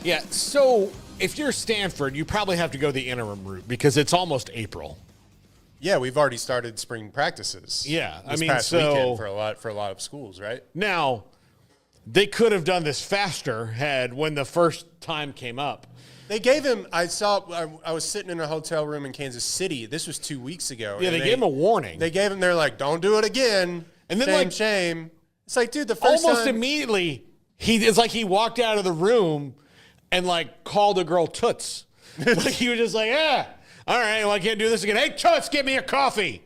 Yeah, so if you're Stanford, you probably have to go the interim route because it's almost April. Yeah, we've already started spring practices. Yeah, this past weekend for a lot of schools, right? Now, they could have done this faster when the first time came up. They gave him. I was sitting in a hotel room in Kansas City. This was 2 weeks ago. Yeah, they gave him a warning. They gave him. They're like, "Don't do it again." And then shame. It's like, dude, the first almost time, immediately it's like he walked out of the room and like called a girl Toots. Like he was just like, yeah. All right, well, I can't do this again. Hey, Toots, get me a coffee.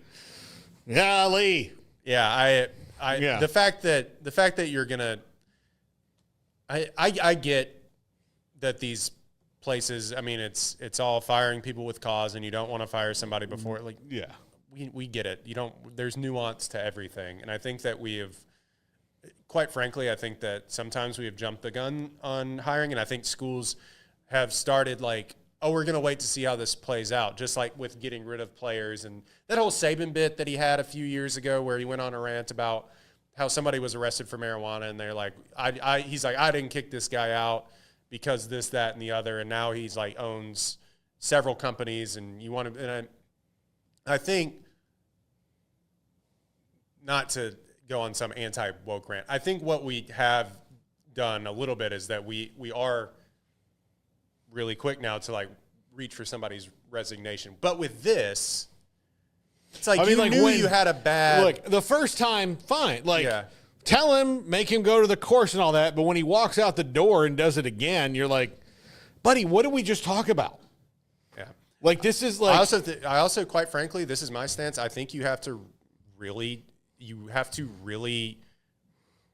Golly. Yeah, the fact that you're gonna, I get that these places. I mean, it's all firing people with cause, and you don't want to fire somebody before. Like, yeah, we get it. You don't. There's nuance to everything, and I think that we have. Quite frankly, I think that sometimes we have jumped the gun on hiring, and I think schools have started like, oh, we're going to wait to see how this plays out, just like with getting rid of players. And that whole Saban bit that he had a few years ago where he went on a rant about how somebody was arrested for marijuana, and they're like, he's like, I didn't kick this guy out because this, that, and the other, and now he's like owns several companies, and you want to – and I think not to – go on some anti-woke rant. I think what we have done a little bit is that we are really quick now to like reach for somebody's resignation. But with this, it's like you knew you had a bad. Look, the first time, fine. Like, tell him, make him go to the course and all that. But when he walks out the door and does it again, you're like, buddy, what did we just talk about? Yeah. Like this is like. I also, quite frankly, this is my stance. I think you have to really,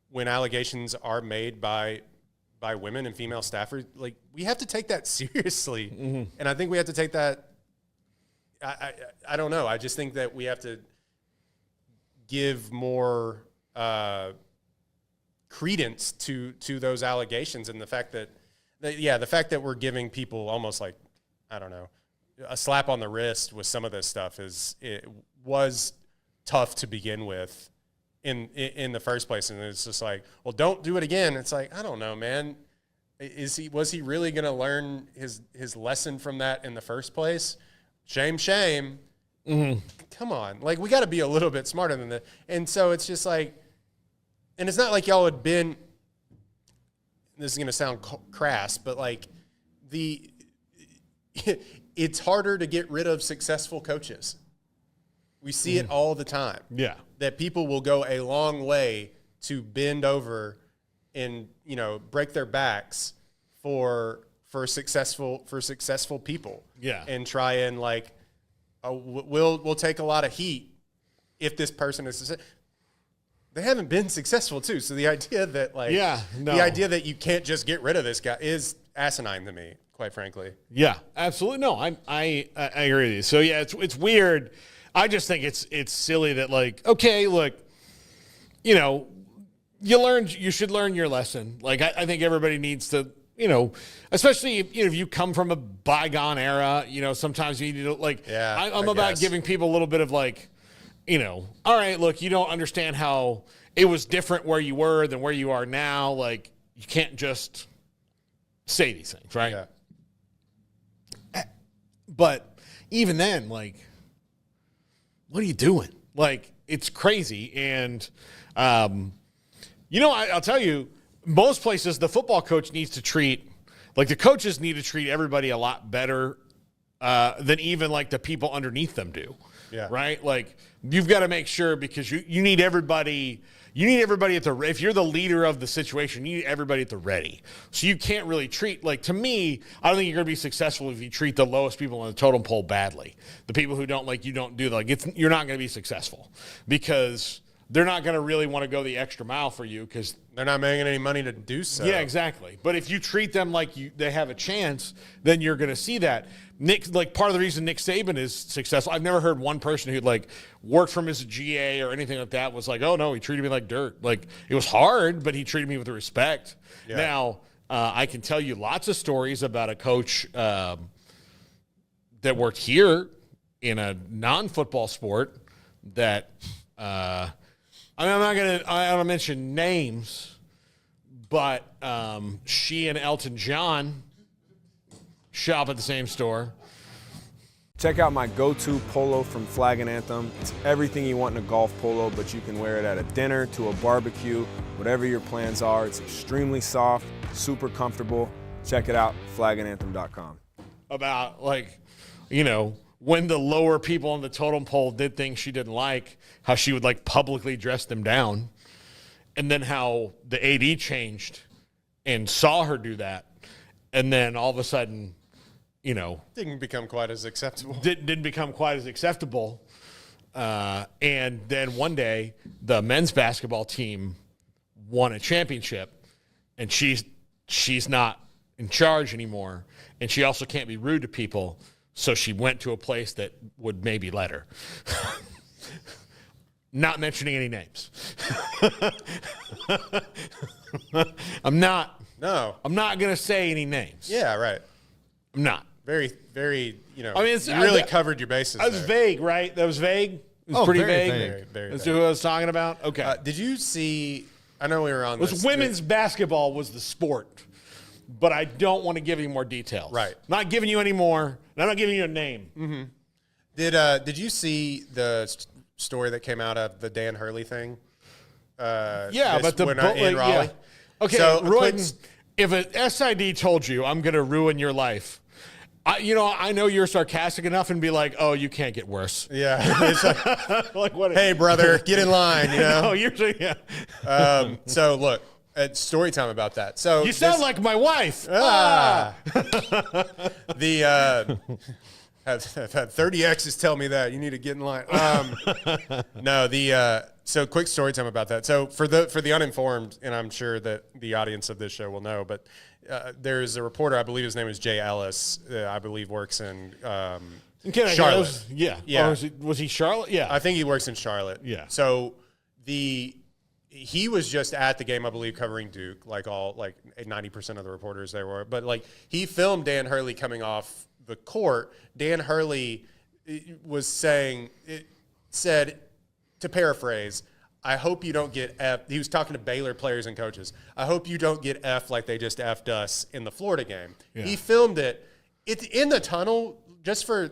when allegations are made by women and female staffers, like we have to take that seriously. Mm-hmm. And I think we have to take that. I don't know. I just think that we have to give more credence to those allegations, and the fact that we're giving people almost like, I don't know, a slap on the wrist with some of this stuff was tough to begin with in the first place. And it's just like, well, don't do it again. It's like, I don't know, man. Was he really going to learn his lesson from that in the first place? Shame. Mm-hmm. Come on. Like, we got to be a little bit smarter than that. And so it's just like, and it's not like y'all had been, this is going to sound crass, but like it's harder to get rid of successful coaches. We see it all the time. Yeah. That people will go a long way to bend over and, break their backs for successful people. Yeah. And try and like, we'll take a lot of heat if this person is they haven't been successple too. So the idea that the idea that you can't just get rid of this guy is asinine to me, quite frankly. Yeah, absolutely. No, I agree with you. So yeah, it's weird. I just think it's silly that like, okay, look, you should learn your lesson. Like I think everybody needs to, especially if you come from a bygone era, sometimes you need to like, I'm about giving people a little bit of like, all right, look, you don't understand how it was different where you were than where you are now. Like you can't just say these things, right? Yeah. But even then, like, what are you doing? Like, it's crazy. And, I'll tell you, most places the football coach needs to treat, like the coaches need to treat everybody a lot better than even like the people underneath them do. Yeah. Right? Like you've got to make sure because you need everybody. You need everybody if you're the leader of the situation, you need everybody at the ready. So you can't really treat, like, to me, I don't think you're going to be successful if you treat the lowest people on the totem pole badly. The people who don't like you don't do you're not going to be successful because they're not going to really want to go the extra mile for you because they're not making any money to do so. Yeah, exactly. But if you treat them like they have a chance, then you're going to see that. Part of the reason Nick Saban is successful, I've never heard one person who worked from his GA or anything like that was like, oh no, he treated me like dirt. Like it was hard, but he treated me with respect. Yeah. Now, I can tell you lots of stories about a coach that worked here in a non-football sport that I don't want to mention names, but she and Elton John shop at the same store. Check out my go-to polo from Flag and Anthem. It's everything you want in a golf polo, but you can wear it at a dinner, to a barbecue, whatever your plans are. It's extremely soft, super comfortable. Check it out, flagandanthem.com. About, like, you know, when the lower people on the totem pole did things she didn't like, how she would, like, publicly dress them down. And then how the AD changed and saw her do that. And then all of a sudden, you know, Didn't become quite as acceptable. didn't become quite as acceptable. And then one day, the men's basketball team won a championship, and she's not in charge anymore, and she also can't be rude to people, so she went to a place that would maybe let her. Not mentioning any names. I'm not going to say any names. Yeah, right. I'm not. Very, very, you know, I mean, you really covered your bases That was there. vague, right? That was vague? It was pretty very vague. vague. Very That's vague. who I was talking about? Okay. Did you see, I know we were on It was this. women's basketball was the sport, but I don't want to give you more details. Right. Not giving you any more, and I'm not giving you a name. Mm-hmm. Did you see the story that came out of the Dan Hurley thing? Yeah, this but the winter in Raleigh? Yeah. Okay, So, ruin, if an SID told you, I'm going to ruin your life, I know you're sarcastic enough and be like, oh, you can't get worse. Yeah. It's like, Like, what? hey, brother, get in line, you know? No, you're saying, yeah. So, look, story time about that. So You sound like my wife. I've had 30 exes tell me that. You need to get in line. So quick story time about that. So for the uninformed, and I'm sure that the audience of this show will know, but there's a reporter, I believe his name is Jay Ellis, I believe works in Charlotte. Yeah. Yeah. Or was he Charlotte? Yeah. I think he works in Charlotte. Yeah. So he was just at the game, I believe, covering Duke, like 90% of the reporters there were. But like he filmed Dan Hurley coming off the court. Dan Hurley was said, to paraphrase, I hope you don't get F. He was talking to Baylor players and coaches. I hope you don't get F like they just F'd us in the Florida game. Yeah. He filmed it. It's in the tunnel, just for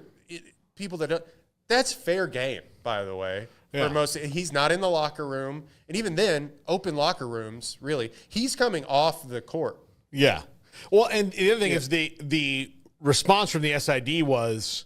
people that don't. That's fair game, by the way. Yeah. For most, he's not in the locker room. And even then, open locker rooms, really, he's coming off the court. Yeah. Well, and the other thing is the response from the SID was,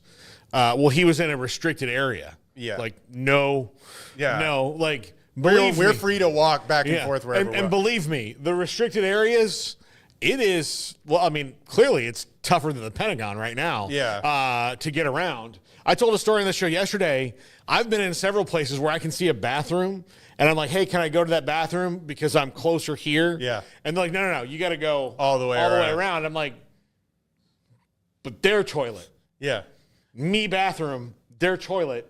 he was in a restricted area. Yeah. Like, no. Yeah. No. Like, we're free to walk back and forth wherever we want. And believe me, the restricted areas, it is, well, I mean, clearly it's tougher than the Pentagon right now. Yeah. To get around. I told a story on the show yesterday. I've been in several places where I can see a bathroom, and I'm like, hey, can I go to that bathroom because I'm closer here? Yeah. And they're like, no, you got to go all the way around. I'm like, but their toilet. Yeah. Me bathroom, their toilet.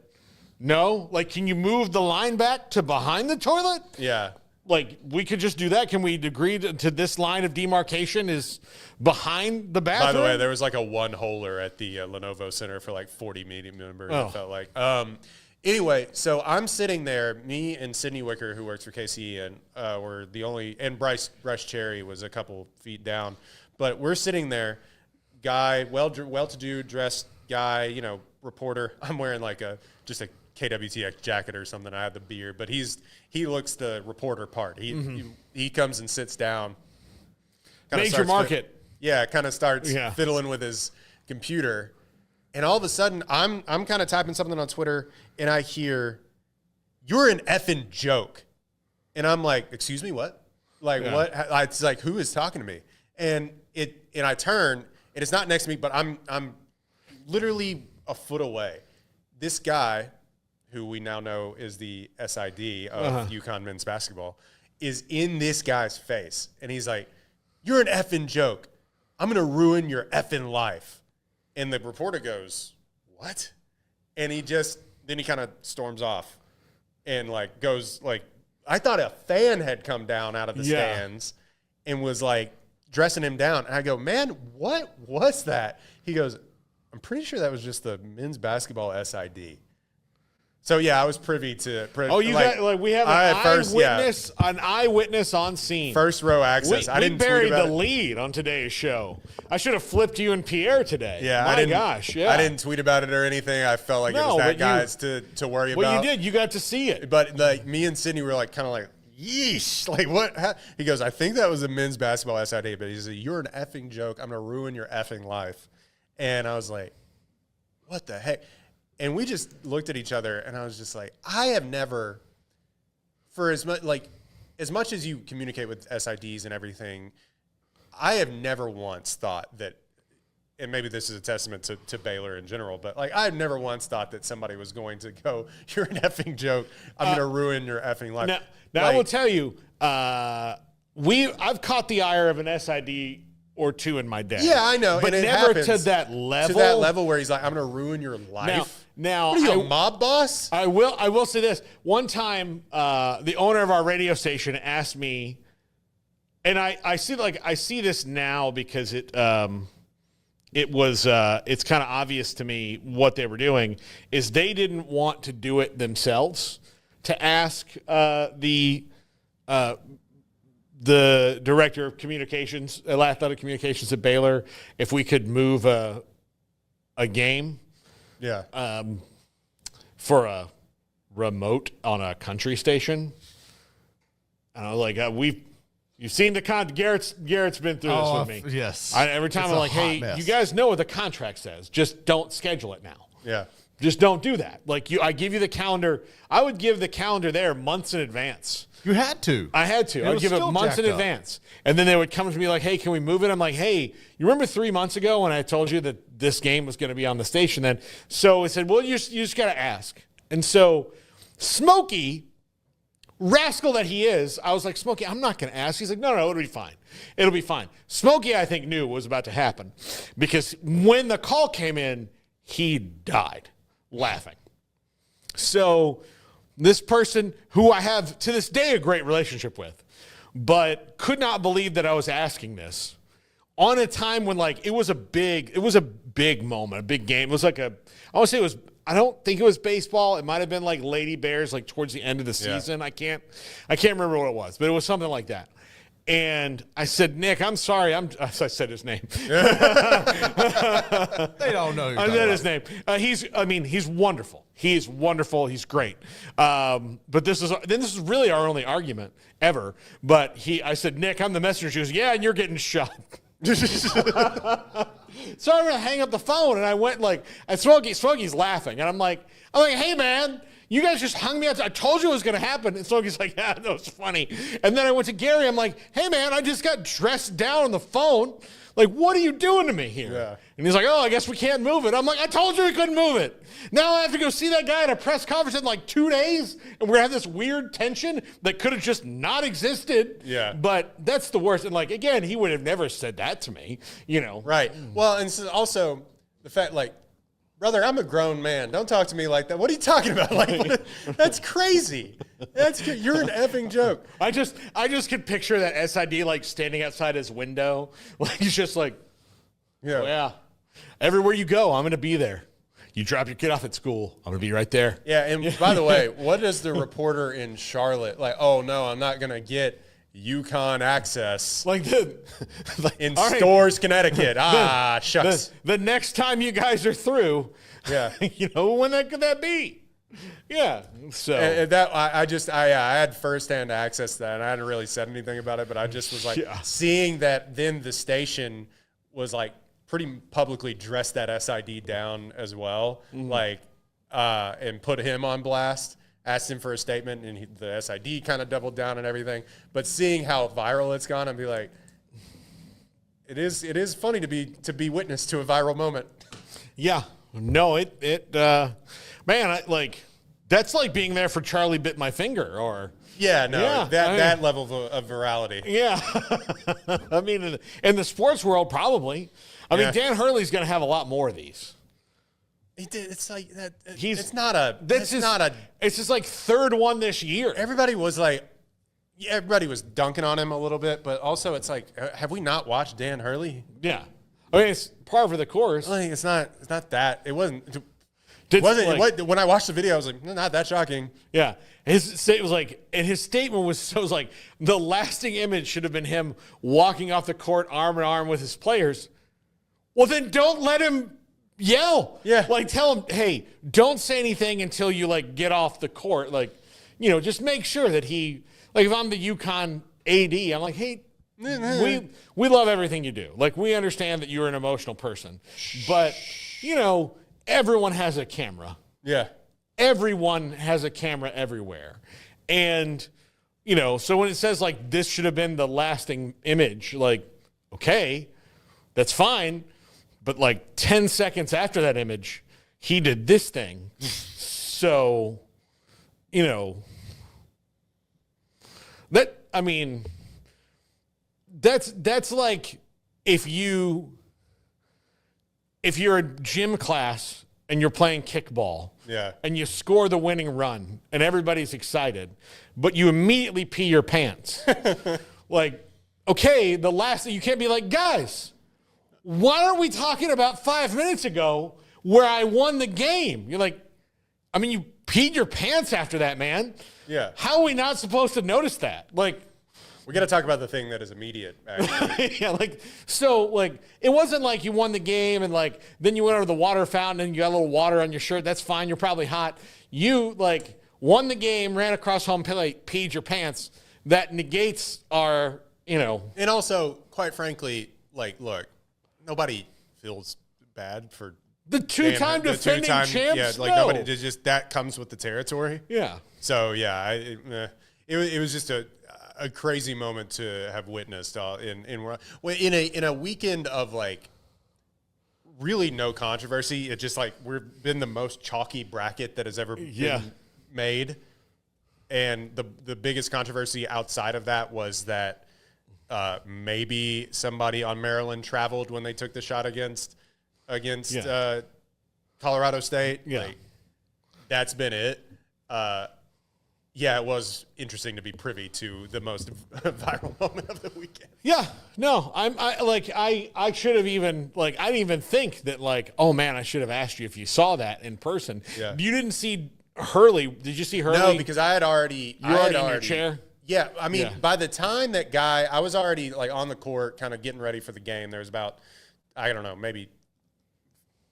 No? Like, can you move the line back to behind the toilet? Yeah. Like, we could just do that. Can we agree to this line of demarcation is behind the bathroom? By the way, there was like a one-holer at the Lenovo Center for like 40 meeting members, it felt like. Anyway, so I'm sitting there, me and Sydney Wicker, who works for KCEN, were the only, and Bryce Cherry was a couple feet down. But we're sitting there, guy, well-to-do dressed guy, reporter. I'm wearing like just a KWTX jacket or something. I have the beard, but he looks the reporter part. He comes and sits down. Major market. Kind of starts fiddling with his computer. And all of a sudden, I'm kind of typing something on Twitter, and I hear, "You're an effing joke." And I'm like, "Excuse me, what? Like what?" It's like, who is talking to me? And I turn, and it's not next to me, but I'm literally a foot away. This guy, who we now know is the SID of UConn men's basketball, is in this guy's face. And he's like, "You're an effing joke. I'm going to ruin your effing life." And the reporter goes, "What?" And then he kind of storms off and like goes like, I thought a fan had come down out of the stands and was like dressing him down. And I go, "Man, what was that?" He goes, "I'm pretty sure that was just the men's basketball SID." So yeah, I was privy to. We have an eyewitness on scene. First row access. I didn't buried tweet about the lead on today's show. I should have flipped you and Pierre today. Yeah, I didn't tweet about it or anything. I felt like it was that guy's to worry about. Well, you did. You got to see it. But like me and Sydney were like kind of like, yeesh. Like what? He goes, I think that was a men's basketball SID, but he said, you're an effing joke. I'm gonna ruin your effing life. And I was like, what the heck? And we just looked at each other, and I was just like, I have never, for as much as you communicate with SIDs and everything, I have never once thought that, and maybe this is a testament to Baylor in general, but like I've never once thought that somebody was going to go, you're an effing joke. I'm going to ruin your effing life. Now I will tell you, I've caught the ire of an SID or two in my day. Yeah, I know. But and never to that level. To that level where he's like, I'm going to ruin your life. Now what are you, a mob boss? I will say this. One time, the owner of our radio station asked me, and I see this now because it's kind of obvious to me what they were doing is they didn't want to do it themselves to ask the director of communications, athletic communications at Baylor, if we could move a game, for a remote on a country station. And I was like, you've seen the Garrett's been through this with me. Yes. Every time I'm like, hey, mess. You guys know what the contract says. Just don't schedule it now. Yeah. Just don't do that. I give you the calendar. I would give the calendar there months in advance. You had to. I had to. I would give it months in advance. And then they would come to me like, hey, can we move it? I'm like, hey, you remember 3 months ago when I told you that this game was going to be on the station then? So I said, well, you just got to ask. And so Smokey, rascal that he is, I was like, Smokey, I'm not going to ask. He's like, no, it'll be fine. It'll be fine. Smokey, I think, knew what was about to happen because when the call came in, he died laughing. So this person who I have to this day a great relationship with, but could not believe that I was asking this on a time when it was a big moment, a big game. It was I don't think it was baseball. It might have been like Lady Bears, towards the end of the season. Yeah. I can't remember what it was, but it was something like that. And I said, Nick, I'm sorry. I said his name. They don't know. I said his name. He's wonderful. He's wonderful. He's great. But this is really our only argument ever. But I said, Nick, I'm the messenger. She goes, yeah, and you're getting shot. So I'm going to hang up the phone, and I went and Smokey's laughing. And I'm like, hey, man, you guys just hung me out. I told you it was going to happen. And Smokey's like, yeah, that was funny. And then I went to Gary. I'm like, hey, man, I just got dressed down on the phone. What are you doing to me here? Yeah. And he's like, oh, I guess we can't move it. I'm like, I told you we couldn't move it. Now I have to go see that guy at a press conference in 2 days, and we're going to have this weird tension that could have just not existed. Yeah. But that's the worst. And, again, he would have never said that to me, Right. Well, and so also the fact, brother, I'm a grown man. Don't talk to me like that. What are you talking about? That's crazy. You're an effing joke. I just could picture that SID standing outside his window. He's just oh, yeah. Everywhere you go, I'm going to be there. You drop your kid off at school, I'm going to be right there. Yeah, and by the way, what does the reporter in Charlotte, oh, no, I'm not going to get UConn access in Stores, Connecticut. Shucks. The next time you guys are through, yeah, when could that be? Yeah. So and I had firsthand access to that, and I hadn't really said anything about it, but I just was seeing that. Then the station was pretty publicly dressed that SID down as well, and put him on blast. Asked him for a statement, and the SID kind of doubled down and everything. But seeing how viral it's gone, I'd be like, it is funny to be witness to a viral moment. Yeah, no, that's like being there for Charlie Bit My Finger, or that level of virality. Yeah, in the sports world, probably. Dan Hurley's going to have a lot more of these. It's like that. It's just third one this year. Everybody was everybody was dunking on him a little bit, but also it's have we not watched Dan Hurley? Yeah, it's par for the course. It's not that. It wasn't. When I watched the video, I was like, not that shocking. Yeah. It was like, and his statement was like, the lasting image should have been him walking off the court arm in arm with his players. Well, then don't let him yell. Yeah. Like, tell him, hey, don't say anything until you, like, get off the court. Like, you know, just make sure that he, like, if I'm the UConn AD, I'm like, hey, we love everything you do. Like, we understand that you're an emotional person. But, you know, everyone has a camera. Yeah. Everyone has a camera everywhere. And, you know, so when it says, like, this should have been the lasting image, like, okay, that's fine. But, like, 10 seconds after that image, he did this thing. So, you know, that's like if you're a gym class and you're playing kickball, and you score the winning run and everybody's excited, but you immediately pee your pants. Like, okay, the last thing, you can't be like, guys, why aren't we talking about 5 minutes ago where I won the game? You're like, I mean, you peed your pants after that, man. Yeah. How are we not supposed to notice that? Like, we got to talk about the thing that is immediate, actually. Yeah, like, so, like, it wasn't like you won the game and, like, then you went over the water fountain and you got a little water on your shirt. That's fine. You're probably hot. You, like, won the game, ran across home plate, peed your pants. That negates our, you know. And also, quite frankly, like, look, nobody feels bad for the two-time defending champs. Yeah, like, no. nobody, just that comes with the territory. Yeah. So, yeah, it was just a crazy moment to have witnessed in a weekend of, like, really no controversy. It just, like, we've been the most chalky bracket that has ever been made. And the biggest controversy outside of that was that maybe somebody on Maryland traveled when they took the shot against Colorado State. Yeah. Like, that's been it. Yeah, it was interesting to be privy to the most viral moment of the weekend. Yeah, no, I should have even, like, I didn't even think that, like, oh man, I should have asked you if you saw that in person. Yeah. You didn't see Hurley. Did you see Hurley? No, because I had already. You were already in your chair? Yeah, I mean, by the time that guy, I was already, like, on the court, kind of getting ready for the game. There was about, I don't know, maybe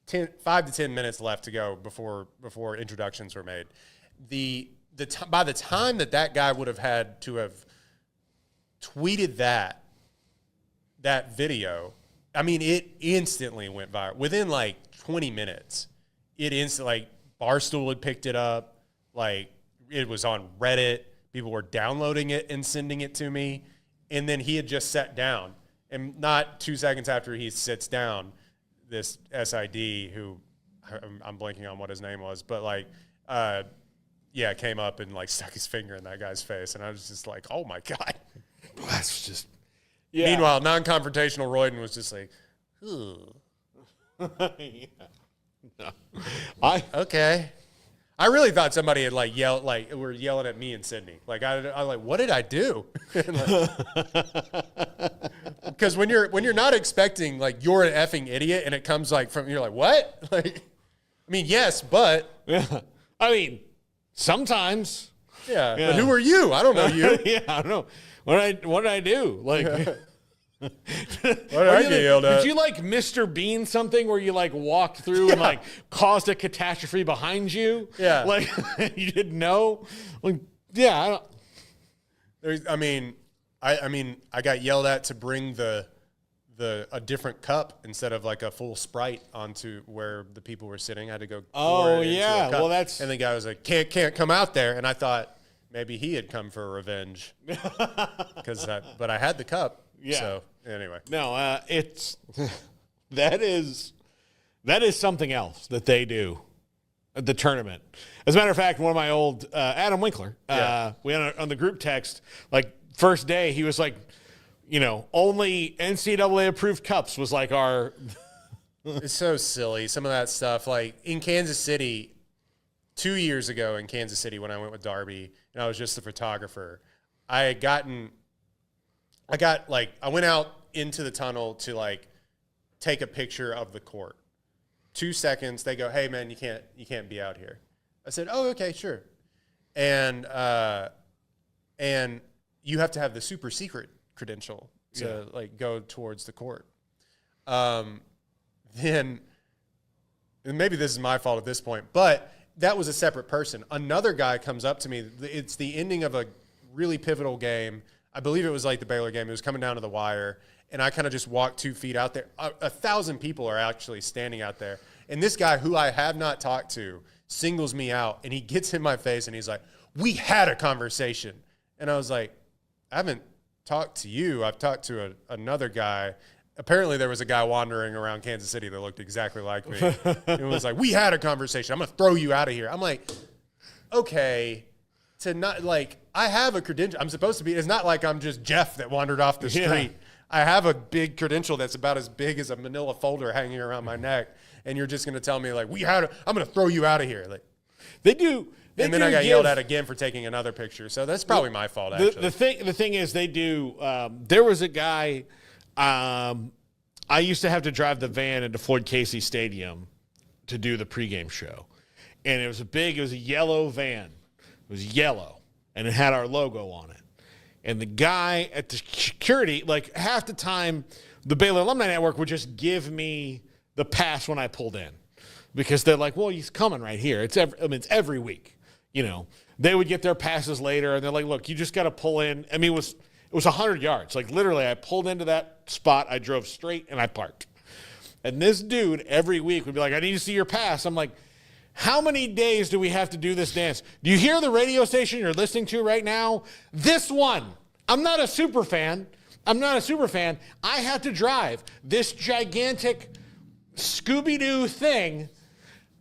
5 to 10 minutes left to go before introductions were made. By the time that guy would have had to have tweeted that video, I mean, it instantly went viral. Within, like, 20 minutes, like, Barstool had picked it up. Like, it was on Reddit. People were downloading it and sending it to me. And then he had just sat down. And not 2 seconds after he sits down, this SID, who I'm blanking on what his name was, but, like, came up and, like, stuck his finger in that guy's face. And I was just like, oh, my God. That's just, yeah. Meanwhile, non-confrontational Royden was just like, ooh. No. Okay. I really thought somebody had, like, yelled, like, were yelling at me and Sydney. Like, I was like, what did I do? Because when you're not expecting, like, you're an effing idiot and it comes, like, from, you're like, what? Like, I mean, yes, but. Yeah. I mean, sometimes. Yeah. But who are you? I don't know you. Yeah, I don't know. What did I do? Like, what did I get yelled at? Did you, like, Mr. Bean something where you, like, walked through and, like, caused a catastrophe behind you? Yeah. Like, you didn't know? Like, yeah. I mean, I got yelled at to bring a different cup instead of, like, a full Sprite onto where the people were sitting. I had to go. Oh, yeah. Well, that's. And the guy was like, can't come out there. And I thought maybe he had come for revenge. But I had the cup. Yeah. So anyway. No, it's that is something else that they do at the tournament. As a matter of fact, one of my old Adam Winkler, we had on the group text, like, first day, he was like, you know, only NCAA approved cups was like our. It's so silly. Some of that stuff, like in Kansas City, 2 years ago in Kansas City when I went with Darby and I was just the photographer, I went out into the tunnel to, like, take a picture of the court 2 seconds, they go, "Hey man, you can't be out here." I said, "Oh, okay, sure." And you have to have the super secret credential to like go towards the court. Then, and maybe this is my fault at this point, but that was a separate person. Another guy comes up to me. It's the ending of a really pivotal game. I believe it was like the Baylor game. It was coming down to the wire, and I kind of just walked 2 feet out there. 1,000 people are actually standing out there. And this guy, who I have not talked to, singles me out, and he gets in my face, and he's like, "We had a conversation." And I was like, "I haven't talked to you. I've talked to another guy." Apparently there was a guy wandering around Kansas City that looked exactly like me. And it was like, "We had a conversation. I'm going to throw you out of here." I'm like, okay, to not like, I have a credential. I'm supposed to be, it's not like I'm just Jeff that wandered off the street. Yeah. I have a big credential that's about as big as a manila folder hanging around my neck. And you're just going to tell me like, I'm going to throw you out of here. Like they do. And then I got yelled at again for taking another picture. So that's probably my fault, actually. The thing is, they do. There was a guy. I used to have to drive the van into Floyd Casey Stadium to do the pregame show, and it was a yellow van. It was yellow, and it had our logo on it. And the guy at the security, like half the time, the Baylor Alumni Network would just give me the pass when I pulled in, because they're like, "Well, he's coming right here." It's every week. You know, they would get their passes later, and they're like, "Look, you just got to pull in." I mean, it was 100 yards. Like, literally, I pulled into that spot, I drove straight, and I parked. And this dude every week would be like, "I need to see your pass." I'm like, "How many days do we have to do this dance? Do you hear the radio station you're listening to right now? This one." I'm not a super fan. I have to drive this gigantic Scooby-Doo thing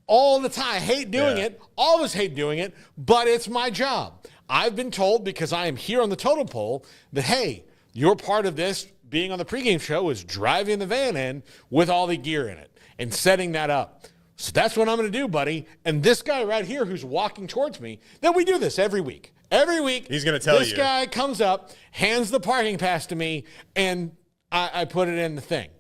all the time. I hate doing it. Always hate doing it, but it's my job. I've been told, because I am here on the totem pole, that, hey, you're part of this being on the pregame show is driving the van in with all the gear in it and setting that up. So that's what I'm going to do, buddy. And this guy right here who's walking towards me, then we do this every week. Every week, he's going to tell you. This guy comes up, hands the parking pass to me, and I put it in the thing.